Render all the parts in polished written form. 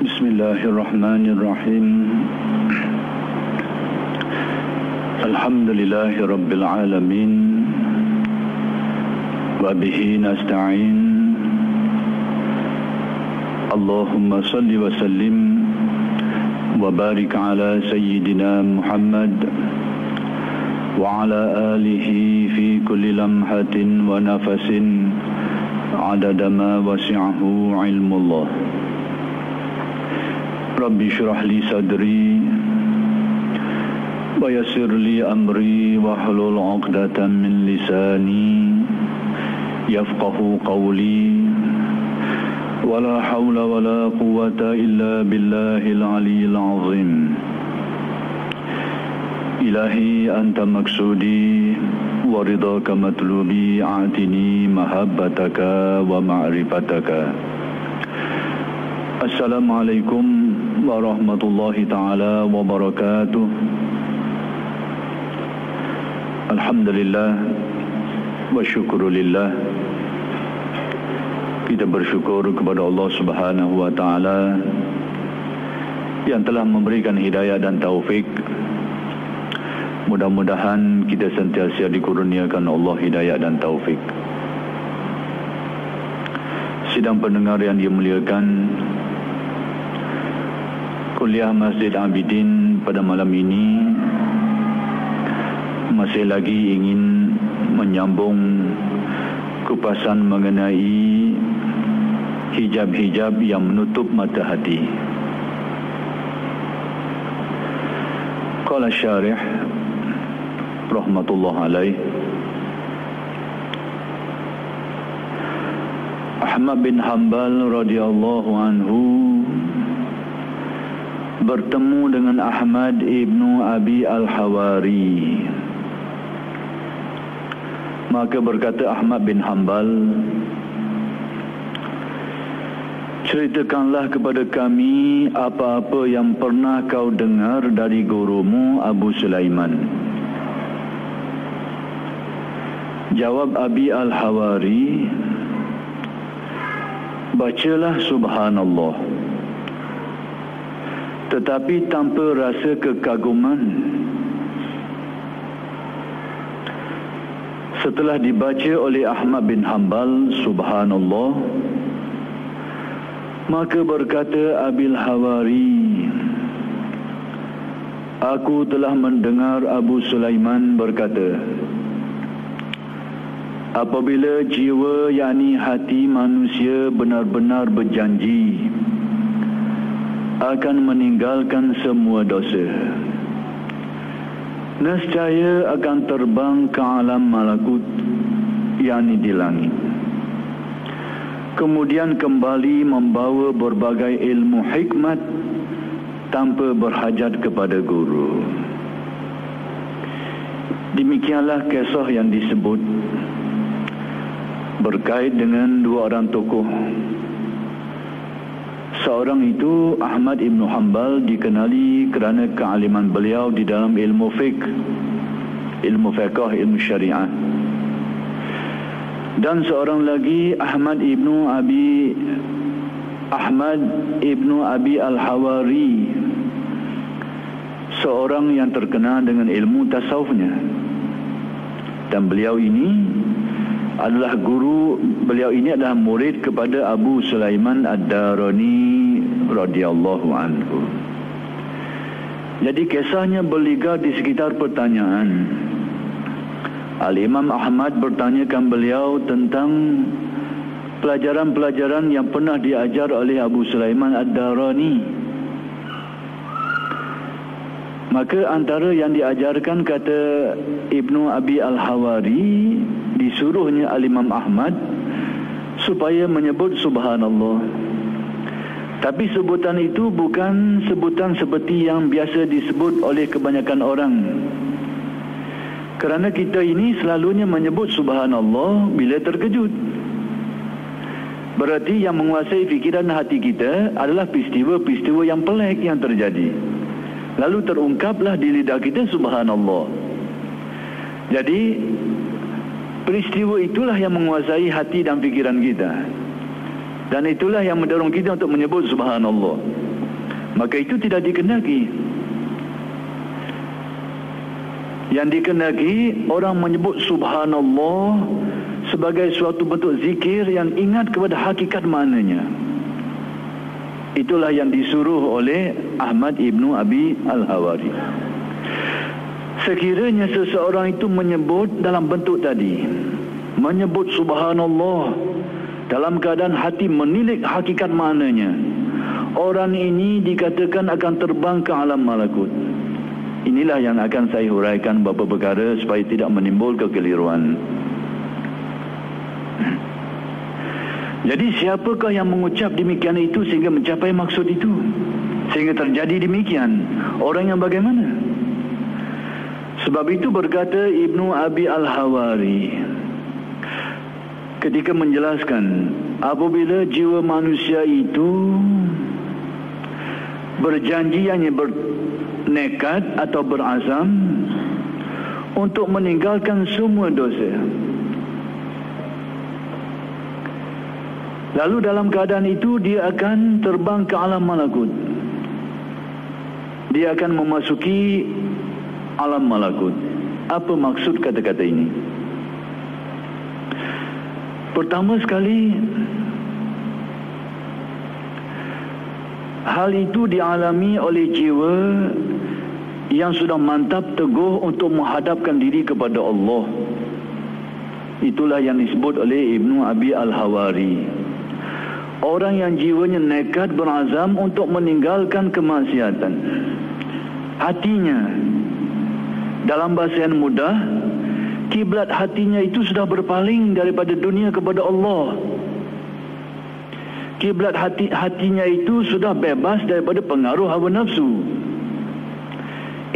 Bismillahirrahmanirrahim. Alhamdulillahi Rabbil Alamin. Wa bihi nasta'in. Allahumma salli wa sallim wa barik ala Sayyidina Muhammad wa ala alihi fi kulli lamhatin wa nafasin adada ma wasi'ahu ilmullah. Rabbi syrah li sadri wa yassir li amri wa hlul 'uqdatam min lisani yafqahu qawli wa la hawla wa la quwwata illa billahil aliyyil 'azim. Ilahi anta maksudi wa ridhaka matlubi, a'tini mahabbataka wa ma'rifataka. Assalamualaikum warahmatullahi ta'ala wabarakatuh. Alhamdulillah wa syukurulillah. Kita bersyukur kepada Allah Subhanahu wa ta'ala yang telah memberikan hidayah dan taufik. Mudah-mudahan kita sentiasa dikurniakan Allah hidayah dan taufik. Sidang pendengar yang dimuliakan, Kuliah Masjid Abidin pada malam ini masih lagi ingin menyambung kupasan mengenai hijab-hijab yang menutup mata hati. Qala syarih rahmatullah alaih, Ahmad bin Hanbal radhiyallahu anhu bertemu dengan Ahmad ibnu Abi al-Hawari. Maka berkata Ahmad bin Hanbal, ceritakanlah kepada kami apa-apa yang pernah kau dengar dari gurumu Abu Sulaiman. Jawab Abi al-Hawari, bacalah subhanallah, tetapi tanpa rasa kekaguman. Setelah dibaca oleh Ahmad bin Hanbal subhanallah, maka berkata Abil Hawari, aku telah mendengar Abu Sulaiman berkata, apabila jiwa yakni hati manusia benar-benar berjanji akan meninggalkan semua dosa, nescaya akan terbang ke alam malakut, yakni di langit. Kemudian kembali membawa berbagai ilmu hikmat tanpa berhajat kepada guru. Demikianlah kisah yang disebut berkait dengan dua orang tokoh. Seorang itu Ahmad ibnu Hanbal dikenali kerana kealiman beliau di dalam ilmu fiqh, ilmu fiqh, ilmu syariah. Dan seorang lagi Ahmad ibnu Abi al-Hawari, seorang yang terkenal dengan ilmu tasawufnya. Dan beliau ini adalah murid kepada Abu Sulaiman Ad-Darani radhiyallahu anhu. Jadi kisahnya berligar di sekitar pertanyaan. Al-Imam Ahmad bertanyakan beliau tentang pelajaran-pelajaran yang pernah diajar oleh Abu Sulaiman Ad-Darani. Maka antara yang diajarkan, kata Ibnu Abi al-Hawari, disuruhnya Al-Imam Ahmad supaya menyebut subhanallah. Tapi sebutan itu bukan sebutan seperti yang biasa disebut oleh kebanyakan orang. Kerana kita ini selalunya menyebut subhanallah bila terkejut. Berarti yang menguasai fikiran hati kita adalah peristiwa-peristiwa yang pelik yang terjadi. Lalu terungkaplah di lidah kita subhanallah. Jadi peristiwa itulah yang menguasai hati dan fikiran kita. Dan itulah yang mendorong kita untuk menyebut subhanallah. maka itu tidak dikendaki. Yang dikendaki orang menyebut subhanallah sebagai suatu bentuk zikir yang ingat kepada hakikat maknanya. Itulah yang disuruh oleh Ahmad ibnu Abi Al-Hawari. Sekiranya seseorang itu menyebut dalam bentuk tadi, menyebut subhanallah dalam keadaan hati menilik hakikat maknanya, orang ini dikatakan akan terbang ke alam malakut. Inilah yang akan saya huraikan beberapa perkara supaya tidak menimbul kekeliruan. Jadi siapakah yang mengucap demikian itu sehingga mencapai maksud itu, sehingga terjadi demikian? Orang yang bagaimana? Sebab itu berkata Ibnu Abi Al-Hawari ketika menjelaskan, apabila jiwa manusia itu berjanji, yang bernekat atau berazam untuk meninggalkan semua dosa, lalu dalam keadaan itu dia akan terbang ke alam malakut. Dia akan memasuki alam malakut. Apa maksud kata-kata ini? Pertama sekali, hal itu dialami oleh jiwa yang sudah mantap teguh untuk menghadapkan diri kepada Allah. Itulah yang disebut oleh Ibnu Abi Al-Hawari. Orang yang jiwanya nekat berazam untuk meninggalkan kemaksiatan. Hatinya, dalam bahasa yang mudah, kiblat hatinya itu sudah berpaling daripada dunia kepada Allah. Kiblat hatinya itu sudah bebas daripada pengaruh hawa nafsu.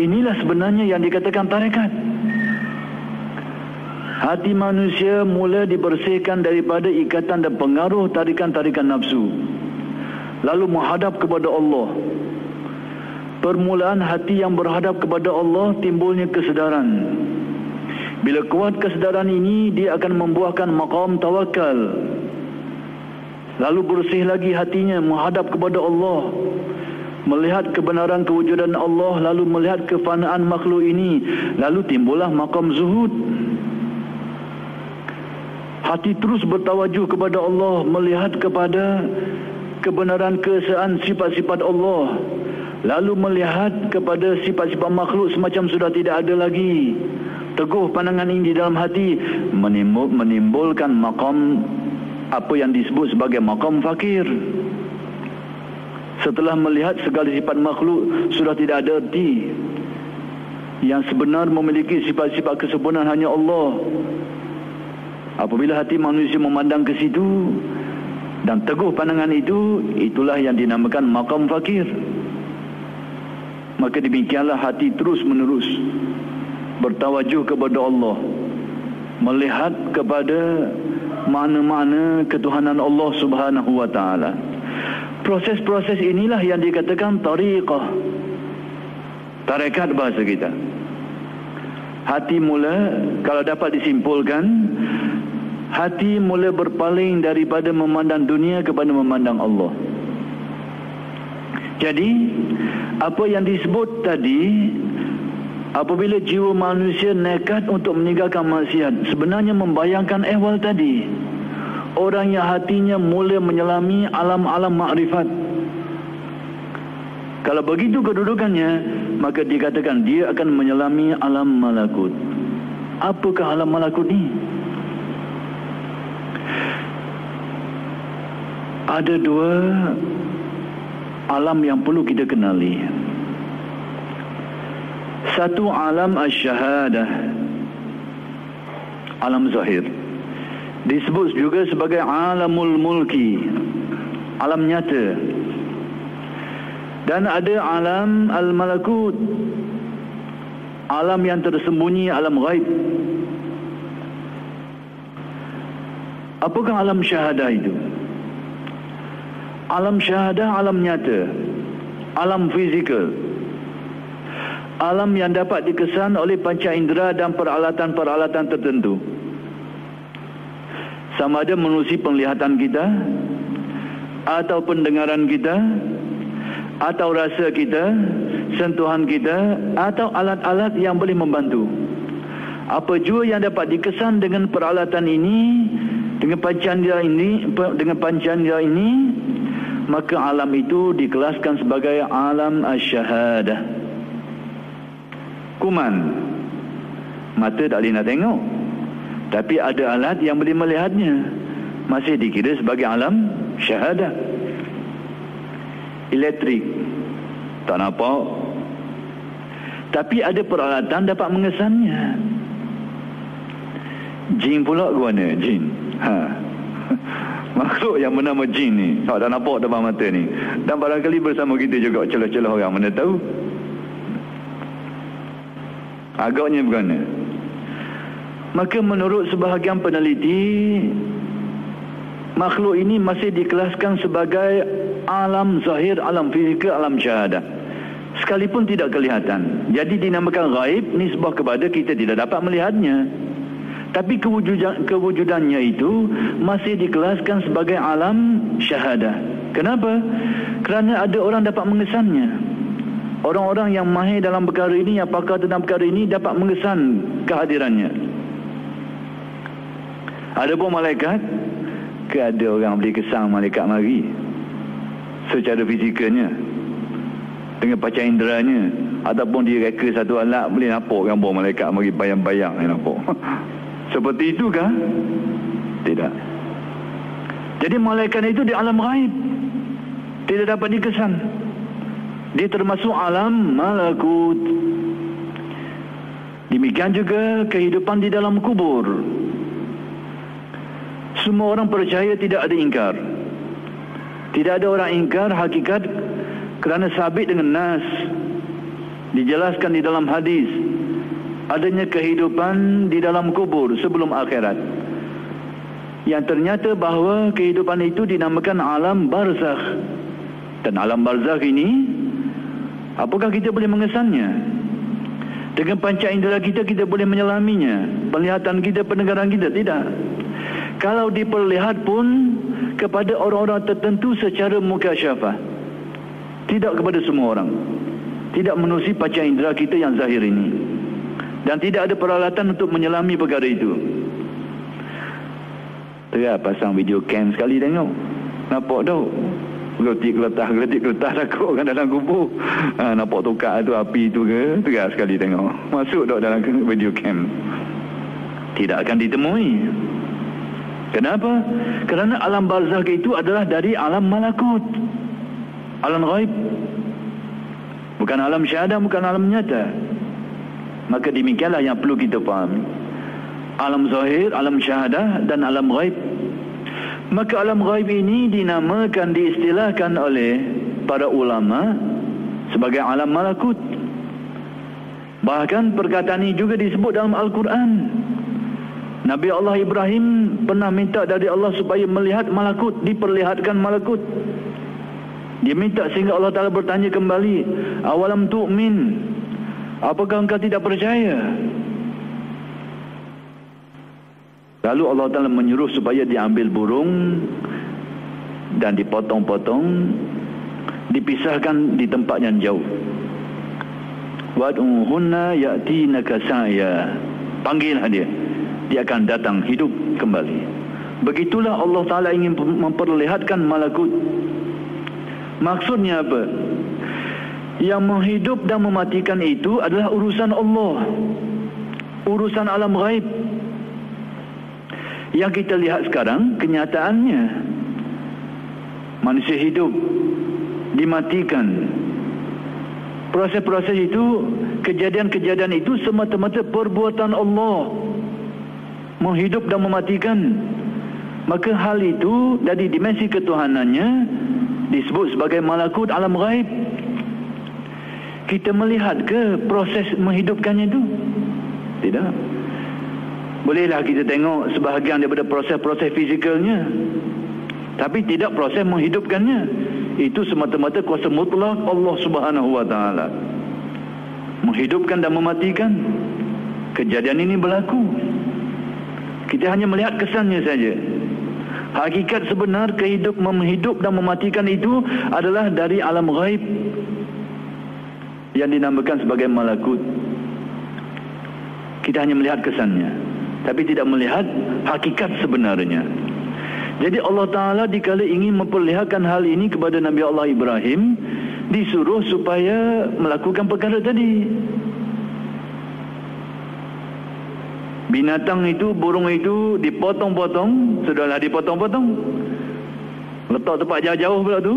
Inilah sebenarnya yang dikatakan tarekat. Hati manusia mula dibersihkan daripada ikatan dan pengaruh tarikan-tarikan nafsu, lalu menghadap kepada Allah. Permulaan hati yang berhadap kepada Allah, timbulnya kesedaran. Bila kuat kesedaran ini, dia akan membuahkan maqam tawakal. Lalu bersih lagi hatinya menghadap kepada Allah, melihat kebenaran kewujudan Allah, lalu melihat kefanaan makhluk ini, lalu timbullah maqam zuhud. Hati terus bertawajuh kepada Allah, melihat kepada kebenaran keesaan sifat-sifat Allah, lalu melihat kepada sifat-sifat makhluk semacam sudah tidak ada lagi. Teguh pandangan ini di dalam hati, menimbulkan maqam apa yang disebut sebagai maqam fakir. Setelah melihat segala sifat makhluk sudah tidak ada erti, yang sebenar memiliki sifat-sifat kesempurnaan hanya Allah. Apabila hati manusia memandang ke situ dan teguh pandangan itu, itulah yang dinamakan maqam fakir. Maka demikianlah hati terus menerus bertawajuh kepada Allah, melihat kepada mana-mana ketuhanan Allah Subhanahu wa ta'ala. Proses-proses inilah yang dikatakan tariqah, tarekat bahasa kita. Hati mula, kalau dapat disimpulkan, hati mula berpaling daripada memandang dunia kepada memandang Allah. Jadi apa yang disebut tadi, apabila jiwa manusia nekat untuk meninggalkan maksiat, sebenarnya membayangkan ehwal tadi. Orang yang hatinya mula menyelami alam-alam makrifat. Kalau begitu kedudukannya, maka dikatakan dia akan menyelami alam malakut. Apakah alam malakut ini? Ada dua alam yang perlu kita kenali. Satu, alam asy-syahadah, alam zahir. Disebut juga sebagai alamul mulki, alam nyata. Dan ada alam al-malakut, alam yang tersembunyi, alam ghaib. Apakah alam syahadah itu? Alam syahadah, alam nyata, alam fizikal, alam yang dapat dikesan oleh panca indera dan peralatan-peralatan tertentu. Sama ada menerusi penglihatan kita, atau pendengaran kita, atau rasa kita, sentuhan kita, atau alat-alat yang boleh membantu. Apa jua yang dapat dikesan dengan peralatan ini, dengan panca ini, maka alam itu dikelaskan sebagai alam asy-syahadah. Kuman, mata tak boleh nak tengok, tapi ada alat yang boleh melihatnya, masih dikira sebagai alam syahadah. Elektrik, tak nampak, tapi ada peralatan dapat mengesannya. Jin pula ke mana? Jin, makhluk yang bernama jin ni, tak nampak depan mata ni, dan barangkali bersama kita juga celah-celah orang, mana tahu. Agaknya bagaimana? Maka menurut sebahagian peneliti, makhluk ini masih dikelaskan sebagai alam zahir, alam fizikal, alam syahadah, sekalipun tidak kelihatan. Jadi dinamakan ghaib nisbah kepada kita tidak dapat melihatnya, tapi kewujudannya itu masih dikelaskan sebagai alam syahadah. Kenapa? Kerana ada orang dapat mengesannya. Orang-orang yang mahir dalam perkara ini, yang pakar tentang perkara ini, dapat mengesan kehadirannya. Ada pun malaikat, ada orang boleh kesan malaikat mari secara fizikalnya, dengan panca inderanya, ataupun dia reka satu alat boleh nampak gambar malaikat mari bayang-bayang yang nampak. Seperti itu kah? Tidak. Jadi malaikat itu di alam ghaib, tidak dapat dikesan. Dia termasuk alam malakut. Demikian juga kehidupan di dalam kubur. Semua orang percaya, tidak ada ingkar. Tidak ada orang ingkar hakikat, kerana sabit dengan nas, dijelaskan di dalam hadis, adanya kehidupan di dalam kubur sebelum akhirat, yang ternyata bahawa kehidupan itu dinamakan alam barzakh. Dan alam barzakh ini, apakah kita boleh mengesannya? Dengan panca indera kita, kita boleh menyelaminya. Penglihatan kita, pendengaran kita, tidak. Kalau diperlihat pun kepada orang-orang tertentu secara mukasyafah, tidak kepada semua orang. Tidak menerusi panca indera kita yang zahir ini, dan tidak ada peralatan untuk menyelami perkara itu. Terus pasang video cam sekali tengok, nampak tau geletik keletah takut kan dalam kubur. Nampak tukar tu api tu ke, terus sekali tengok, masuk tak dalam video cam, tidak akan ditemui. Kenapa? Kerana alam barzakh itu adalah dari alam malakut, alam ghaib, bukan alam syahadah, bukan alam nyata. Maka demikianlah yang perlu kita fahami, alam zahir, alam syahadah, dan alam ghaib. Maka alam ghaib ini dinamakan, diistilahkan oleh para ulama sebagai alam malakut. Bahkan perkataan ini juga disebut dalam Al-Quran. Nabi Allah Ibrahim pernah minta dari Allah supaya melihat malakut, diperlihatkan malakut. Dia minta sehingga Allah Ta'ala bertanya kembali, awalam tu'min, apakah engkau tidak percaya? Lalu Allah Ta'ala menyuruh supaya diambil burung dan dipotong-potong, dipisahkan di tempat yang jauh. Wad'uhunna ya'tinaka sa'ya, panggillah dia, dia akan datang hidup kembali. Begitulah Allah Ta'ala ingin memperlihatkan malakut. Maksudnya apa? Yang menghidup dan mematikan itu adalah urusan Allah, urusan alam ghaib. Yang kita lihat sekarang kenyataannya, manusia hidup, dimatikan. Proses-proses itu, kejadian-kejadian itu semata-mata perbuatan Allah, menghidup dan mematikan. Maka hal itu dari dimensi ketuhanannya disebut sebagai malakut, alam ghaib. Kita melihat ke proses menghidupkannya itu? Tidak. Bolehlah kita tengok sebahagian daripada proses-proses fizikalnya, tapi tidak proses menghidupkannya. Itu semata-mata kuasa mutlak Allah Subhanahu wa Ta'ala, menghidupkan dan mematikan. Kejadian ini berlaku, kita hanya melihat kesannya saja. Hakikat sebenar menghidup dan mematikan itu adalah dari alam ghaib yang dinamakan sebagai malakut. Kita hanya melihat kesannya, tapi tidak melihat hakikat sebenarnya. Jadi Allah Ta'ala dikala ingin memperlihatkan hal ini kepada Nabi Allah Ibrahim, disuruh supaya melakukan perkara tadi. Binatang itu, burung itu dipotong-potong. Sudahlah dipotong-potong, letak tempat jauh-jauh pula tu,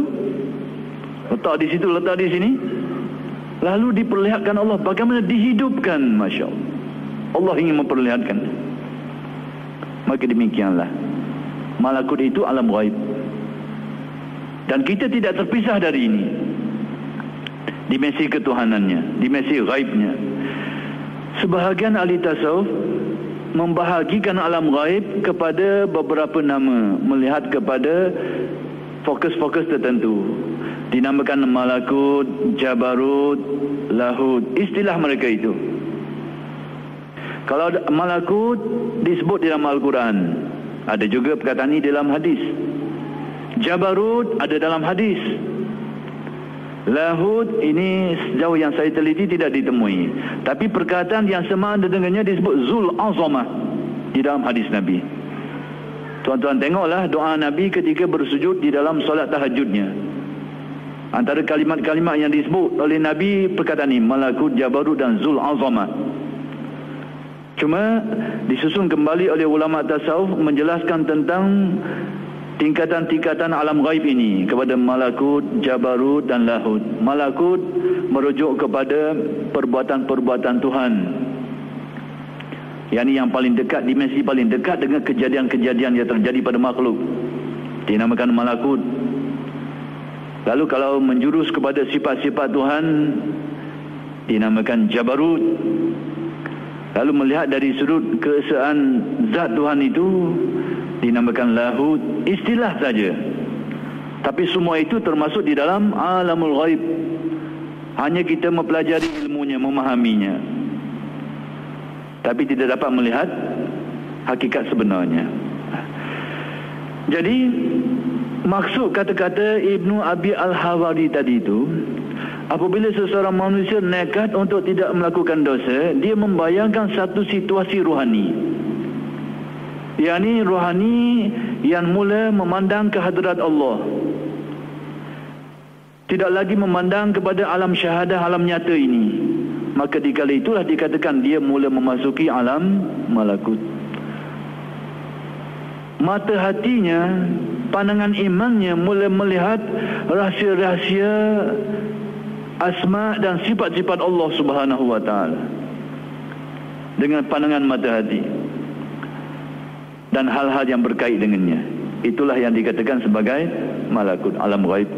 letak di situ, letak di sini. Lalu diperlihatkan Allah bagaimana dihidupkan. Masya Allah, Allah ingin memperlihatkan. Maka demikianlah, malakut itu alam ghaib, dan kita tidak terpisah dari ini. Dimensi ketuhanannya, dimensi ghaibnya. Sebahagian ahli tasawuf membahagikan alam ghaib kepada beberapa nama, melihat kepada fokus-fokus tertentu. Dinamakan malakut, jabarut, lahut, istilah mereka itu. Kalau malakut disebut dalam Al-Quran, ada juga perkataan ini dalam hadis. Jabarut ada dalam hadis. Lahut ini sejauh yang saya teliti tidak ditemui, tapi perkataan yang semakna dengannya disebut Zul Azamah di dalam hadis Nabi. Tuan-tuan tengoklah doa Nabi ketika bersujud di dalam solat tahajudnya. Antara kalimat-kalimat yang disebut oleh Nabi perkataan ini, malakut, jabarut dan Zul Azamah. Cuma disusun kembali oleh ulama tasawuf menjelaskan tentang tingkatan-tingkatan alam ghaib ini kepada malakut, jabarut dan lahut. Malakut merujuk kepada perbuatan-perbuatan Tuhan, yakni yang paling dekat, dimensi paling dekat dengan kejadian-kejadian yang terjadi pada makhluk, dinamakan malakut. Lalu kalau menjurus kepada sifat-sifat Tuhan, dinamakan jabarut. Lalu melihat dari sudut keesaan zat Tuhan itu, dinamakan lahut. Istilah saja, tapi semua itu termasuk di dalam alamul ghaib. Hanya kita mempelajari ilmunya, memahaminya, tapi tidak dapat melihat hakikat sebenarnya. Jadi maksud kata-kata Ibnu Abi Al-Hawari tadi itu, apabila seseorang manusia nekat untuk tidak melakukan dosa, dia membayangkan satu situasi rohani, yakni rohani yang mula memandang ke hadrat Allah, tidak lagi memandang kepada alam syahadah, alam nyata ini. Maka dikala itulah dikatakan dia mula memasuki alam malakut. Mata hatinya, pandangan imannya mula melihat rahsia-rahsia asma dan sifat-sifat Allah Subhanahu wa taala dengan pandangan mata hati dan hal-hal yang berkait dengannya. Itulah yang dikatakan sebagai malakut, alam ghaib.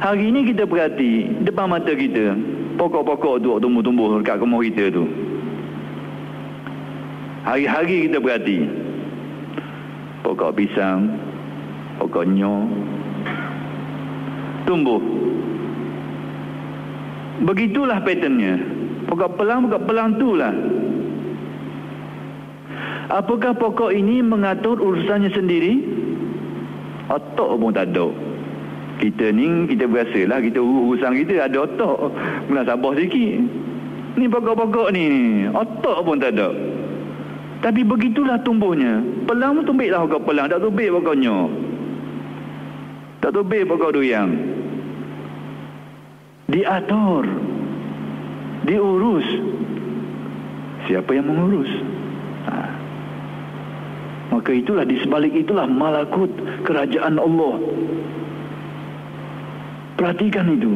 Hari ini kita perhati depan mata kita, pokok-pokok tu tumbuh-tumbuh dekat rumah kita tu. Hari-hari kita perhati pokok pisang, pokok nyo tumbuh. Begitulah patternnya. Pokok pelang tu lah. Apakah pokok ini mengatur urusannya sendiri? Otak pun tak ada. Kita ni, kita biasalah, kita urusan kita ada otak. Kena sabar sikit. Ni pokok-pokok ni, otak pun tak ada. Tapi begitulah tumbuhnya. Pelang pun tumbiklah pokok pelang, tak tumbik pokoknya. Tak tumbik pokok durian. Diatur, diurus. Siapa yang mengurus? Maka itulah, di sebalik itulah malakut, kerajaan Allah. Perhatikan itu.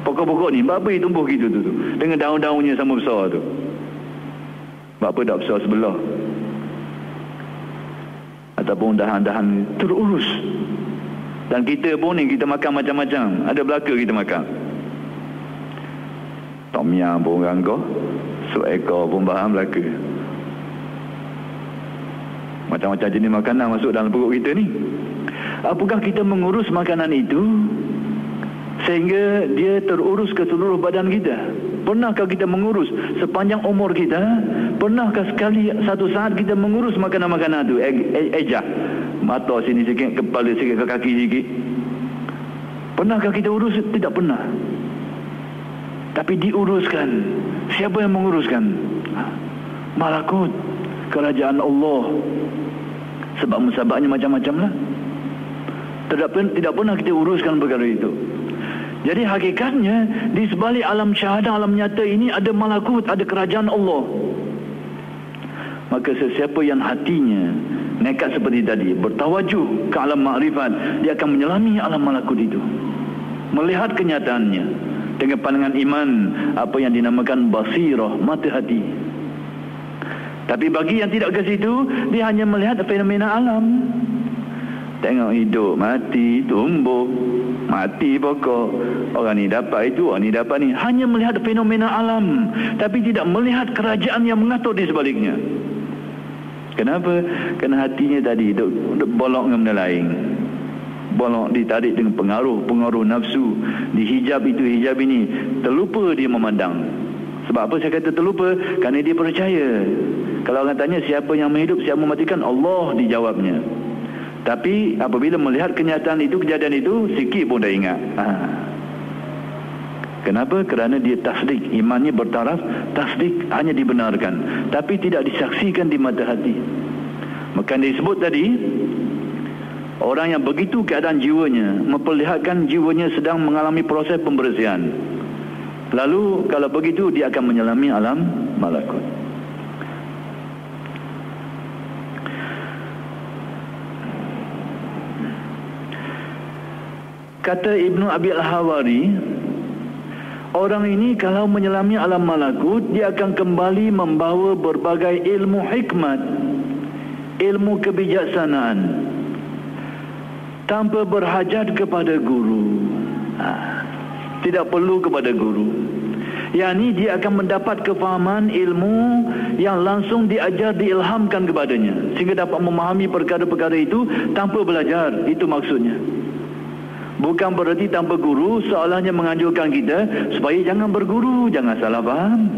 Pokok-pokok ni, apa yang tumbuh gitu tu? Dengan daun-daunnya sama besar tu. Apa tak besar sebelah? Ataupun dahan-dahan terurus. Dan kita pun ni, kita makan macam-macam. Ada belaka kita makan. Tom yam pun orang kau, seekor pun bahan belaka. Macam-macam jenis makanan masuk dalam perut kita ni. Apakah kita mengurus makanan itu sehingga dia terurus ke seluruh badan kita? Pernahkah kita mengurus sepanjang umur kita? Pernahkah sekali satu saat kita mengurus makanan-makanan itu? Ejah, Mata sini sikit, kepala sikit, ke kaki sikit. Pernahkah kita urus? Tidak pernah. Tapi diuruskan. Siapa yang menguruskan? Malakut, kerajaan Allah. Sebab musabaknya macam-macam lah. Tidak pernah kita uruskan perkara itu. Jadi hakikatnya di sebalik alam syahadah, alam nyata ini ada malakut, ada kerajaan Allah. Maka sesiapa yang hatinya nekat seperti tadi, bertawajuh ke alam makrifat, dia akan menyelami alam malakut itu, melihat kenyataannya dengan pandangan iman, apa yang dinamakan basirah, mata hati. Tapi bagi yang tidak ke situ, dia hanya melihat fenomena alam. Tengok hidup, mati, tumbuh, mati pokok. Orang ni dapat itu, orang ni dapat ni. Hanya melihat fenomena alam, tapi tidak melihat kerajaan yang mengatur di sebaliknya. Kenapa? Kerana hatinya tadi duk bolok dengan benda lain. Bolok, ditarik dengan pengaruh nafsu. Dihijab itu, hijab ini. Terlupa dia memandang. Sebab apa saya kata terlupa? Kerana dia percaya. Kalau orang tanya siapa yang menghidup, siapa mematikan, Allah dijawabnya. Tapi apabila melihat kenyataan itu, kejadian itu, sikit pun dah ingat. Kenapa? Kerana dia tasdik. Imannya bertaraf tasdik, hanya dibenarkan, tapi tidak disaksikan di mata hati. Maka disebut tadi, orang yang begitu keadaan jiwanya, memperlihatkan jiwanya sedang mengalami proses pembersihan. Lalu kalau begitu, dia akan menyelami alam malakut. Kata Ibnu Abi Al-Hawari, orang ini kalau menyelami alam malakut, dia akan kembali membawa berbagai ilmu hikmat, ilmu kebijaksanaan, tanpa berhajat kepada guru. Tidak perlu kepada guru. Yani dia akan mendapat kefahaman ilmu yang langsung diajar, diilhamkan kepadanya, sehingga dapat memahami perkara-perkara itu tanpa belajar. Itu maksudnya. Bukan berarti tanpa guru seolahnya menganjurkan kita supaya jangan berguru, jangan salah faham.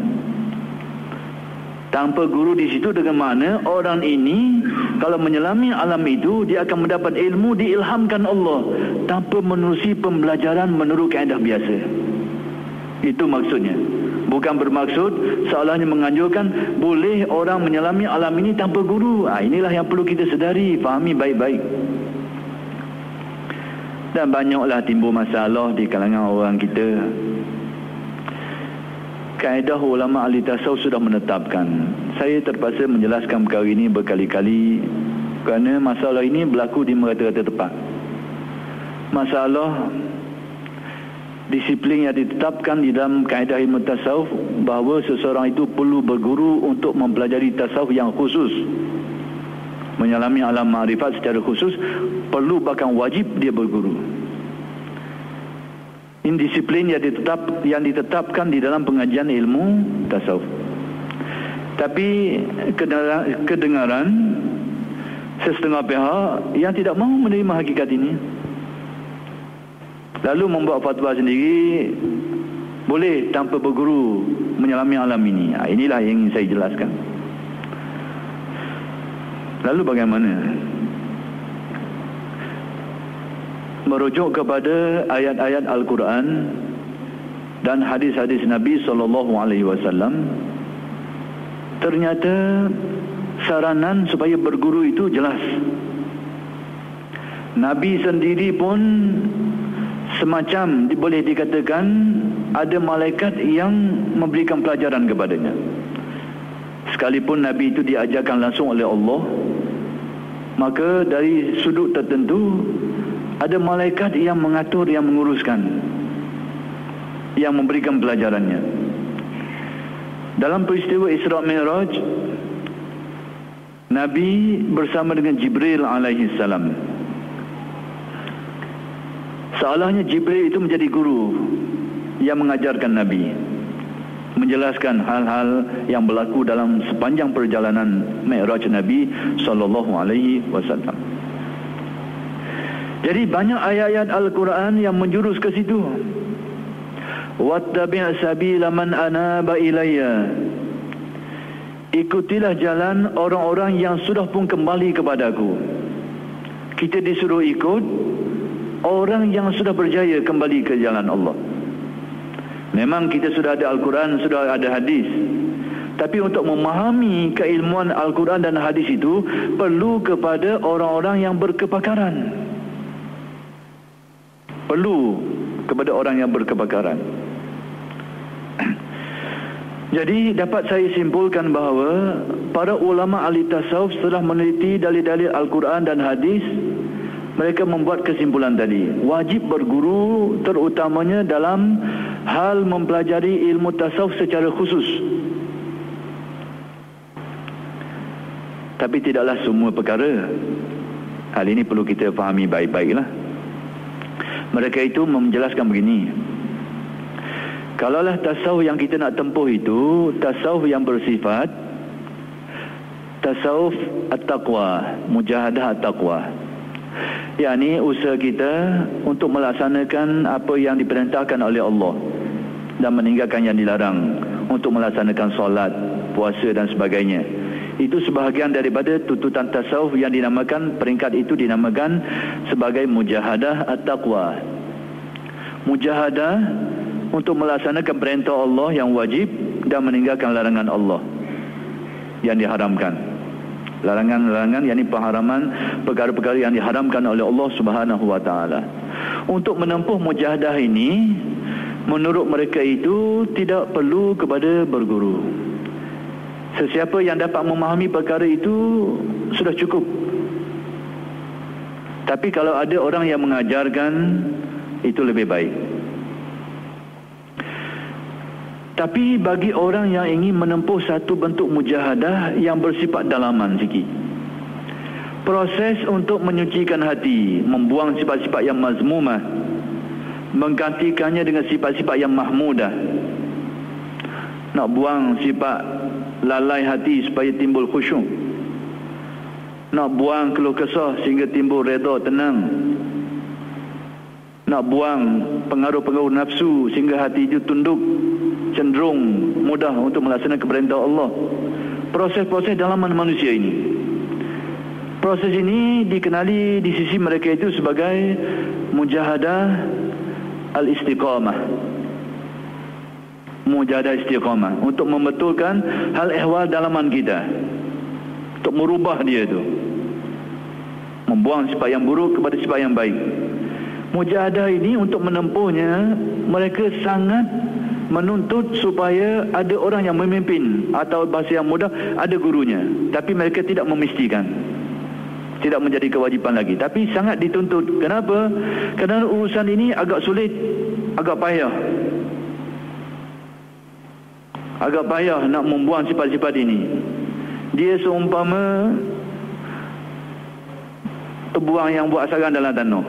Tanpa guru di situ dengan makna orang ini kalau menyelami alam itu, dia akan mendapat ilmu diilhamkan Allah tanpa menerusi pembelajaran menurut kaedah biasa. Itu maksudnya. Bukan bermaksud seolahnya menganjurkan boleh orang menyelami alam ini tanpa guru. Inilah yang perlu kita sedari, fahami baik-baik. Dan banyaklah timbul masalah di kalangan orang kita. Kaedah ulama ahli tasawuf sudah menetapkan. Saya terpaksa menjelaskan perkara ini berkali-kali kerana masalah ini berlaku di merata-rata tempat. Masalah disiplin yang ditetapkan di dalam kaedah ilmu tasawuf, bahawa seseorang itu perlu berguru untuk mempelajari tasawuf yang khusus, menyelami alam ma'rifat secara khusus, perlu bahkan wajib dia berguru. Ini disiplin yang ditetapkan di dalam pengajian ilmu tasawuf. Tapi kedengaran sesetengah pihak yang tidak mahu menerima hakikat ini, lalu membuat fatwa sendiri, boleh tanpa berguru menyelami alam ini. Inilah yang ingin saya jelaskan. Lalu bagaimana? Merujuk kepada ayat-ayat Al-Quran dan hadis-hadis Nabi SAW, ternyata saranan supaya berguru itu jelas. Nabi sendiri pun semacam boleh dikatakan ada malaikat yang memberikan pelajaran kepadanya. Sekalipun Nabi itu diajarkan langsung oleh Allah, maka dari sudut tertentu ada malaikat yang mengatur, yang menguruskan, yang memberikan pelajarannya. Dalam peristiwa Isra Mi'raj, Nabi bersama dengan Jibril alaihi salam. Seolahnya Jibril itu menjadi guru yang mengajarkan Nabi, menjelaskan hal-hal yang berlaku dalam sepanjang perjalanan Mi'raj Nabi SAW. Jadi banyak ayat-ayat Al-Quran yang menjurus ke situ. Wattabi' sabila man anaba ilayya. Ikutilah jalan orang-orang yang sudah pun kembali kepadaku. Kita disuruh ikut orang yang sudah berjaya kembali ke jalan Allah. Memang kita sudah ada Al-Quran, sudah ada hadis, tapi untuk memahami keilmuan Al-Quran dan hadis itu perlu kepada orang-orang yang berkepakaran. Perlu kepada orang yang berkepakaran. Jadi dapat saya simpulkan bahawa para ulama ahli tasawuf setelah meneliti dalil-dalil Al-Quran dan hadis, mereka membuat kesimpulan tadi. Wajib berguru terutamanya dalam hal mempelajari ilmu tasawuf secara khusus. Tapi tidaklah semua perkara. Hal ini perlu kita fahami baik-baiklah. Mereka itu menjelaskan begini. Kalaulah tasawuf yang kita nak tempuh itu tasawuf yang bersifat tasawuf at-taqwa, mujahadah at-taqwa, yakni usaha kita untuk melaksanakan apa yang diperintahkan oleh Allah dan meninggalkan yang dilarang, untuk melaksanakan solat, puasa dan sebagainya. Itu sebahagian daripada tuntutan tasawuf yang dinamakan, peringkat itu dinamakan sebagai mujahadah at-taqwa. Mujahadah untuk melaksanakan perintah Allah yang wajib dan meninggalkan larangan Allah yang diharamkan. Larangan-larangan, yakni pengharaman perkara-perkara yang diharamkan oleh Allah Subhanahu wa taala. Untuk menempuh mujahadah ini, menurut mereka itu tidak perlu kepada berguru. Sesiapa yang dapat memahami perkara itu sudah cukup. Tapi kalau ada orang yang mengajarkan, itu lebih baik. Tapi bagi orang yang ingin menempuh satu bentuk mujahadah yang bersifat dalaman sikit, proses untuk menyucikan hati, membuang sifat-sifat yang mazmumah, menggantikannya dengan sifat-sifat yang mahmudah. Nak buang sifat lalai hati supaya timbul khusyuk, nak buang keluh kesah sehingga timbul redha, tenang, nak buang pengaruh-pengaruh nafsu sehingga hati itu tunduk, cenderung mudah untuk melaksanakan perintah Allah. Proses-proses dalaman manusia ini. Proses ini dikenali di sisi mereka itu sebagai mujahadah al-istiqamah. Mujahadah istiqamah, untuk membetulkan hal ehwal dalaman kita, untuk merubah dia itu, membuang sifat yang buruk kepada sifat yang baik. Mujahadah ini untuk menempuhnya, mereka sangat menuntut supaya ada orang yang memimpin, atau bahasa yang mudah, ada gurunya. Tapi mereka tidak memistikan, tidak menjadi kewajipan lagi, tapi sangat dituntut. Kenapa? Kerana urusan ini agak sulit, agak payah. Agak payah nak membuang sifat-sifat ini. Dia seumpama tebuang yang buat sarang dalam tanah.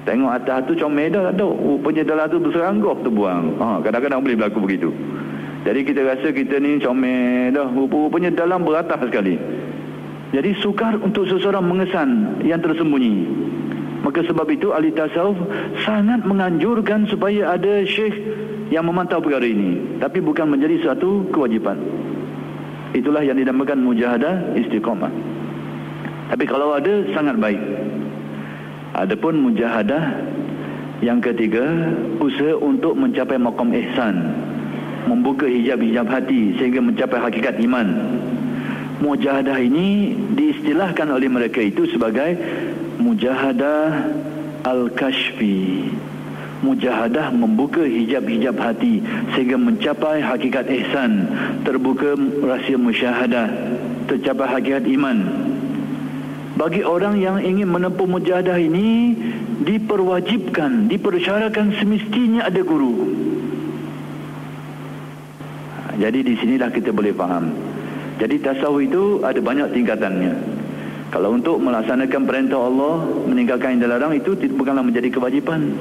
Tengok atas tu comel dah ada, rupanya dalam tu berseranggoh terbuang. Kadang-kadang boleh berlaku begitu. Jadi kita rasa kita ni comel dah, rupanya dalam beratah sekali. Jadi sukar untuk seseorang mengesan yang tersembunyi. Maka sebab itu ahli tasawuf sangat menganjurkan supaya ada syekh yang memantau perkara ini, tapi bukan menjadi suatu kewajipan. Itulah yang dinamakan mujahadah istiqamah. Tapi kalau ada, sangat baik. Adapun mujahadah yang ketiga, usaha untuk mencapai maqam ihsan, membuka hijab-hijab hati sehingga mencapai hakikat iman. Mujahadah ini diistilahkan oleh mereka itu sebagai mujahadah al-kashfi. Mujahadah membuka hijab-hijab hati sehingga mencapai hakikat ihsan, terbuka rahsia musyahadah, tercapai hakikat iman. Bagi orang yang ingin menempuh mujahadah ini, diperwajibkan, dipersyaratkan semestinya ada guru. Jadi di sinilah kita boleh faham. Jadi tasawuf itu ada banyak tingkatannya. Kalau untuk melaksanakan perintah Allah, meninggalkan yang dilarang, itu bukanlah menjadi kewajipan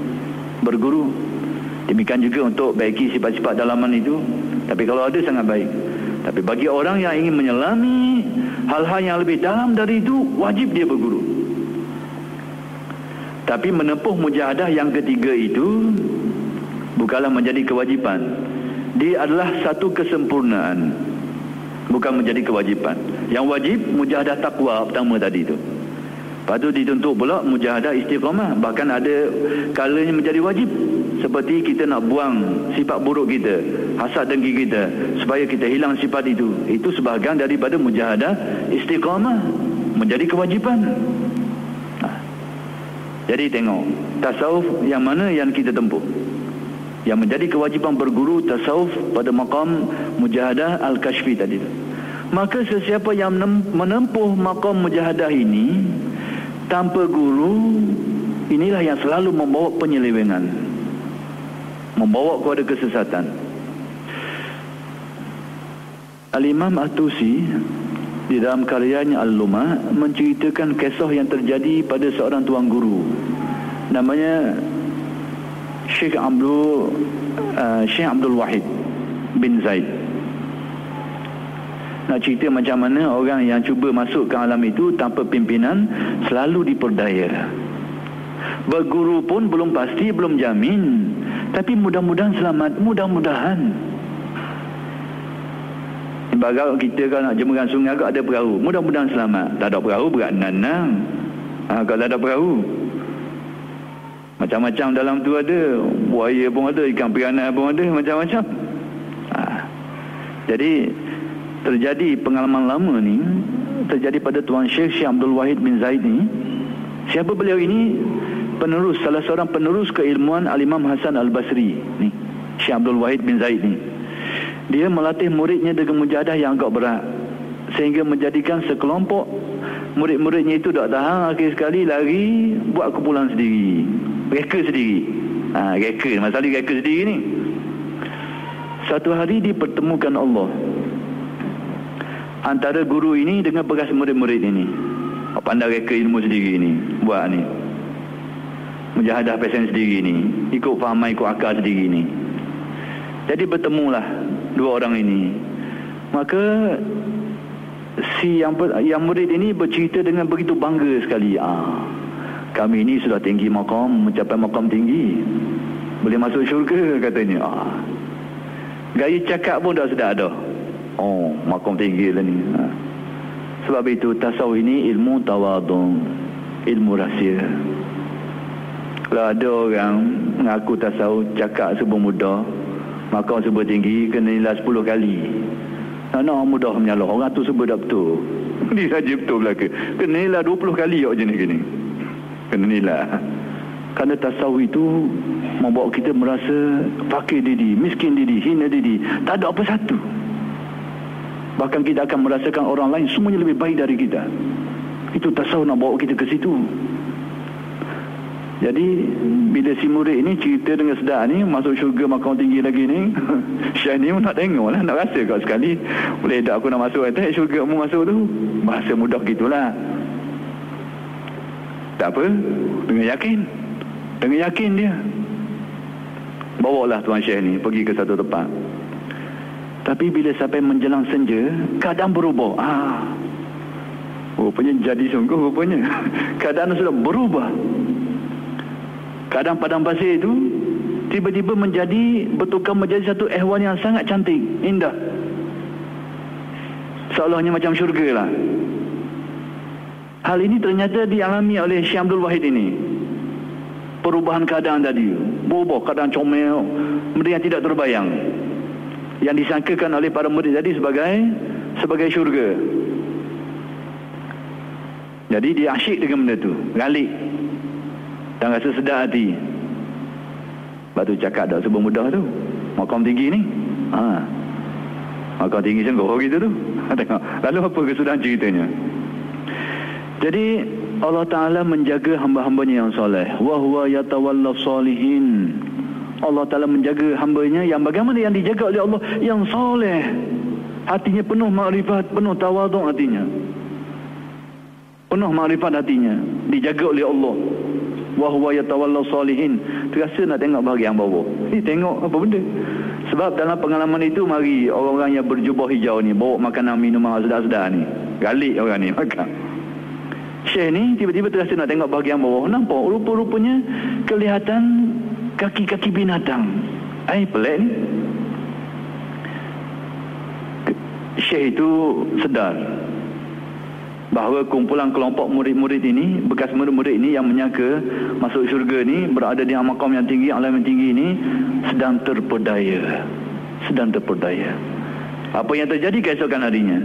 berguru. Demikian juga untuk baiki sifat-sifat dalaman itu. Tapi kalau ada, sangat baik. Tapi bagi orang yang ingin menyelami hal-hal yang lebih dalam dari itu, wajib dia berguru. Tapi menempuh mujahadah yang ketiga itu bukanlah menjadi kewajipan. Dia adalah satu kesempurnaan, bukan menjadi kewajipan. Yang wajib mujahadah taqwa pertama tadi itu. Lepas tu dituntut pula mujahadah istiqamah. Bahkan ada kalanya menjadi wajib, seperti kita nak buang sifat buruk kita, hasad dengki kita, supaya kita hilang sifat itu. Itu sebahagian daripada mujahadah istiqamah, menjadi kewajipan. Jadi tengok, tasawuf yang mana yang kita tempuh. Yang menjadi kewajipan berguru tasawuf pada maqam mujahadah al-kashfi tadi. Maka sesiapa yang menempuh maqam mujahadah ini tanpa guru, inilah yang selalu membawa penyelewengan, membawa kepada kesesatan. Al-Imam At-Tusi di dalam karyanya Al-Lumah menceritakan kisah yang terjadi pada seorang tuan guru, namanya Syekh Abdul Wahid bin Zaid. Nak cerita macam mana orang yang cuba masuk ke alam itu tanpa pimpinan selalu diperdaya. Berguru pun belum pasti, belum jamin, tapi mudah-mudahan selamat, mudah-mudahan. Bagai kita kalau nak jemurkan sungai agak ada perahu, mudah-mudahan selamat. Tak ada perahu berat nanang. Kalau ada perahu, macam-macam dalam tu ada, buaya pun ada, ikan piranha pun ada, macam-macam. Jadi terjadi pengalaman lama ni, terjadi pada Tuan Syekh Abdul Wahid bin Zaid ni. Siapa beliau ini? Penerus, salah seorang penerus keilmuan Al-Imam Hasan Al-Basri ni, Syekh Abdul Wahid bin Zaid ni. Dia melatih muridnya dengan mujahadah yang agak berat, sehingga menjadikan sekelompok murid-muridnya itu tak tahan, akhir sekali lari buat kumpulan sendiri, reka sendiri. Reka, masalah reka sendiri ni. Satu hari dipertemukan Allah antara guru ini dengan bekas murid-murid ini. Pandai reka ilmu sendiri ni, buat ni mujahadah pesen sendiri ni, ikut fahaman, ikut akal sendiri ni. Jadi bertemulah dua orang ini. Maka si yang murid ini bercerita dengan begitu bangga sekali. Kami ini sudah tinggi maqam, mencapai maqam tinggi, boleh masuk syurga katanya. Gaya cakap pun dah sedap dah. Maqam tinggi lah ni. Sebab itu tasawuf ini ilmu tawadung, ilmu rahsia. Kalau ada orang mengaku tasawuf, cakap sebelum mudah, maka sebut tinggi, kena nilai 10 kali. Nak mudah menyalah, orang tu sebut dah betul, dia saja betul belaka, kena nilai 20 kali jenis gini, kena nilai. Kerana tasawuf itu membawa kita merasa fakir diri, miskin diri, hina diri, tak ada apa satu. Bahkan kita akan merasakan orang lain semuanya lebih baik dari kita. Itu tasawuf nak bawa kita ke situ. Jadi bila si murid ini cerita dengan sedar ni, masuk syurga makam tinggi lagi ni, Syekh ni nak tengok lah, nak rasa kat sekali, boleh tak aku nak masuk atas syurga mu masuk tu. Bahasa mudah gitulah. Tak apa, dengan yakin dia bawalah Tuan Syekh ni pergi ke satu tempat. Tapi bila sampai menjelang senja, keadaan berubah. Rupanya jadi sungguh rupanya. Keadaan sudah berubah. Keadaan padang pasir itu tiba-tiba bertukar menjadi satu ehwan yang sangat cantik, indah, seolah-olahnya macam syurga lah. Hal ini ternyata dialami oleh Syekh Abdul Wahid ini. Perubahan keadaan tadi, berubah keadaan comel, benda yang tidak terbayang, yang disangkakan oleh para murid tadi sebagai syurga. Jadi dia asyik dengan benda tu, galik dan rasa sedar hati. Lepas tu cakap dah sebelum mudah tu, makam tinggi ni, makam tinggi sungguh gitu tu. Tengok, lalu apa kesudahan ceritanya? Jadi Allah Ta'ala menjaga hamba-hambanya yang soleh. Wa huwa yatawalla salihin. Allah Ta'ala menjaga hambanya yang bagaimana, yang dijaga oleh Allah, yang soleh, hatinya penuh makrifat, penuh tawaduk hatinya, penuh makrifat hatinya, dijaga oleh Allah. Wa huwa yatawalla salihin. Terasa nak tengok bahagian bawah ni, tengok apa benda. Sebab dalam pengalaman itu, mari orang-orang yang berjubah hijau ni bawa makanan minuman sedar-sedar ni, galik orang ni makan. Syekh ni tiba-tiba terasa nak tengok bahagian bawah, nampak rupa-rupanya kelihatan kaki-kaki binatang. Pelik ni. Syekh itu sedar bahawa kumpulan kelompok murid-murid ini, bekas murid-murid ini yang menyangka masuk syurga ni, berada di maqam yang tinggi, alam yang tinggi ini, sedang terpedaya. Apa yang terjadi keesokan harinya?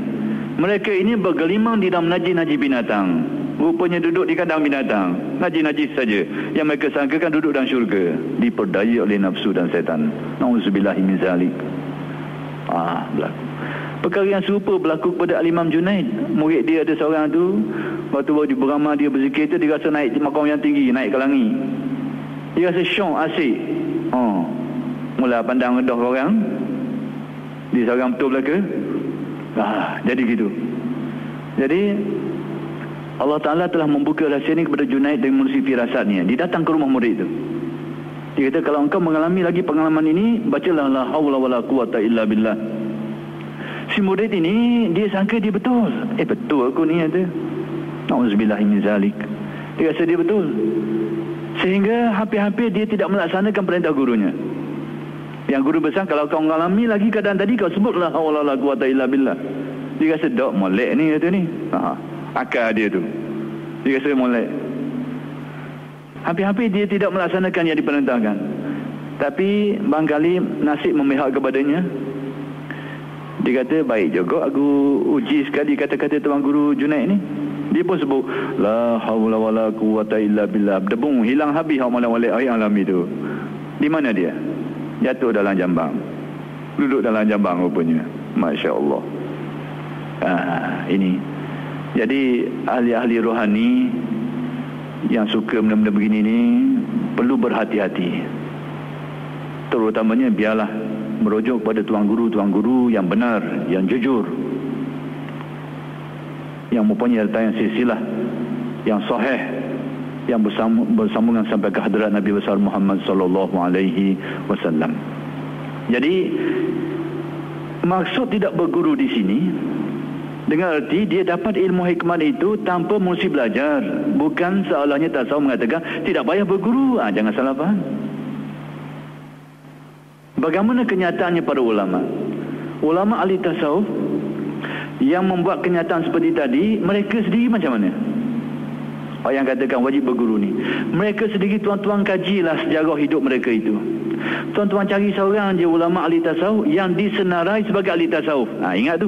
Mereka ini bergelimang di dalam najis-najis binatang. Rupanya duduk di kandang binatang, najis-najis saja, yang mereka sangkakan duduk dalam syurga, diperdaya oleh nafsu dan setan. Na'udzubillahi min zalik. Berlaku. Perkara yang serupa berlaku kepada Al-Imam Junaid. Murid dia ada seorang tu, waktu baru beramah dia berzikir tu, dia rasa naik di maqam yang tinggi, naik ke langit. Dia rasa syok, asyik. Mula pandang rendah orang, dia seorang betul belaka. Jadi gitu. Jadi Allah Ta'ala telah membuka rahsia ini kepada Junaid dengan menerusi firasatnya. Dia datang ke rumah murid itu. Dia kata, kalau engkau mengalami lagi pengalaman ini, bacalah la hawla wa la quwata illa billah. Si murid ini, dia sangka dia betul. Betul aku ni, kata. Na'udzubillahi min zalik. Dia rasa dia betul. Sehingga hampir-hampir dia tidak melaksanakan perintah gurunya. Yang guru besar, kalau kau mengalami lagi keadaan tadi, kau sebut la hawla wa la quwata illa billah. Dia rasa, dok molek ni, kata ni. Akal dia tu. Dia rasa molek. Hampir-hampir dia tidak melaksanakan yang diperintahkan. Tapi barangkali nasib memihak kepadanya. Dia kata, baik juga aku uji sekali kata-kata tuan guru Junaid ni. Dia pun sebut la haula wala quwata illa billah. Debung hilang habis hak molek-molek ayat alami tu. Di mana dia? Jatuh dalam jambang. Duduk dalam jambang rupanya. Masya-Allah. Ini. Jadi ahli-ahli rohani yang suka benda-benda begini ni perlu berhati-hati. Terutamanya biarlah merujuk kepada tuan guru yang benar, yang jujur, yang mempunyai harta yang silsilah, yang sahih, yang bersambungan sampai ke hadirat Nabi besar Muhammad sallallahu alaihi wasallam. Jadi maksud tidak berguru di sini dengan arti dia dapat ilmu hikmah itu tanpa mesti belajar. Bukan seolahnya tasawuf mengatakan tidak payah berguru. Jangan salah faham. Bagaimana kenyataannya para ulama? Ulama ahli tasawuf yang membuat kenyataan seperti tadi, mereka sendiri macam mana? Orang yang katakan wajib berguru ni, mereka sendiri tuan-tuan kajilah sejarah hidup mereka itu. Tuan-tuan cari seorang je ulama ahli tasawuf yang disenarai sebagai ahli tasawuf. Ingat tu,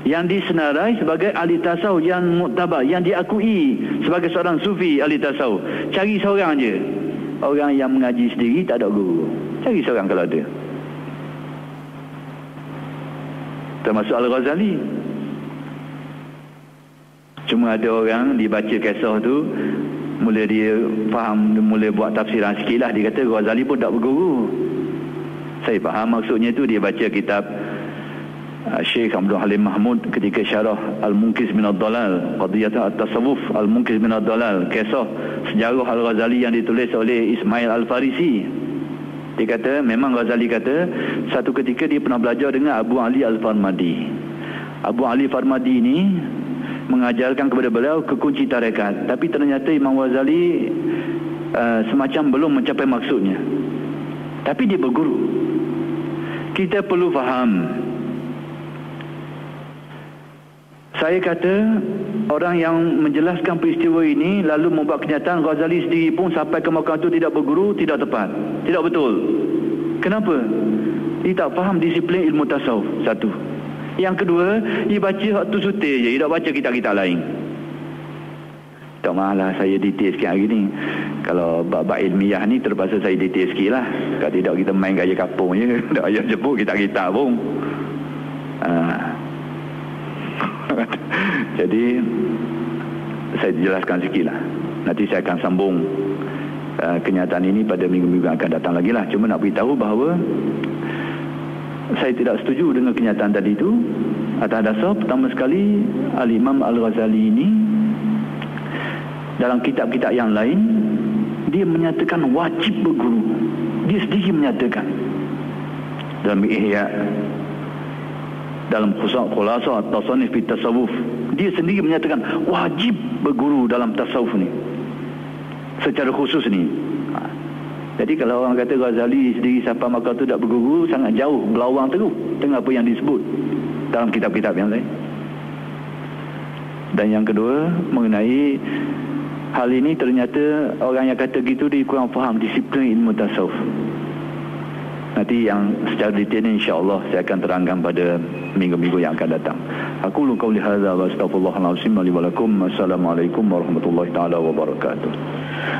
yang disenarai sebagai ahli tasawuf, yang muktabar, yang diakui sebagai seorang sufi ahli tasawuf. Cari seorang je. Orang yang mengaji sendiri tak ada guru. Cari seorang kalau ada. Termasuk Al-Ghazali. Cuma ada orang dibaca kisah tu, mula dia faham, mula buat tafsiran sikit lah. Dia kata Ghazali pun tak berguru. Saya faham maksudnya tu. Dia baca kitab Syekh Abdul Halim Mahmud ketika syarah Al-Munqidh min ad-Dalal, Qadiyat at-Tasawuf Al-Munqidh min ad-Dalal, kisah sejarah Al-Ghazali yang ditulis oleh Ismail Al-Farisi. Dia kata, memang Ghazali kata satu ketika dia pernah belajar dengan Abu Ali Al-Farmadi. Abu Ali Al-Farmadi ini mengajarkan kepada beliau kekunci tarekat. Tapi ternyata Imam Ghazali semacam belum mencapai maksudnya. Tapi dia berguru. Kita perlu faham. Saya kata orang yang menjelaskan peristiwa ini lalu membuat kenyataan Ghazali sendiri pun sampai ke makam itu tidak berguru, tidak tepat, tidak betul. Kenapa? Dia tak faham disiplin ilmu tasawuf. Satu. Yang kedua, dia baca waktu sutir je, dia tak baca kitab-kitab lain. Tak masalah saya detail sikit hari ni. Kalau bab-bab ilmiah ni terpaksa saya detail sikit lah. Kalau tidak kita main gaya kapung je. Tak payah jemput kitab-kitab pun. Jadi saya jelaskan sikit lah. Nanti saya akan sambung kenyataan ini pada minggu-minggu akan datang lagi lah. Cuma nak beritahu bahawa saya tidak setuju dengan kenyataan tadi itu. Atas dasar pertama sekali Al-Imam Al-Ghazali ini dalam kitab-kitab yang lain dia menyatakan wajib berguru. Dia sendiri menyatakan dalam Ihya, dalam Khulasah At-Tasanif fi Tasawuf, dia sendiri menyatakan wajib berguru dalam tasawuf ni secara khusus ni. Jadi kalau orang kata Ghazali sendiri sampai maka tu tak berguru, sangat jauh, berlawang terus dengan apa yang disebut dalam kitab-kitab yang lain. Dan yang kedua, mengenai hal ini, ternyata orang yang kata gitu dia kurang faham disiplin ilmu tasawuf. Nanti yang secara detail insya-Allah saya akan terangkan pada minggu-minggu yang akan datang. Aku lu qauli hadza wa astaghfirullahalazim li wa lakum. Assalamualaikum warahmatullahi taala wabarakatuh.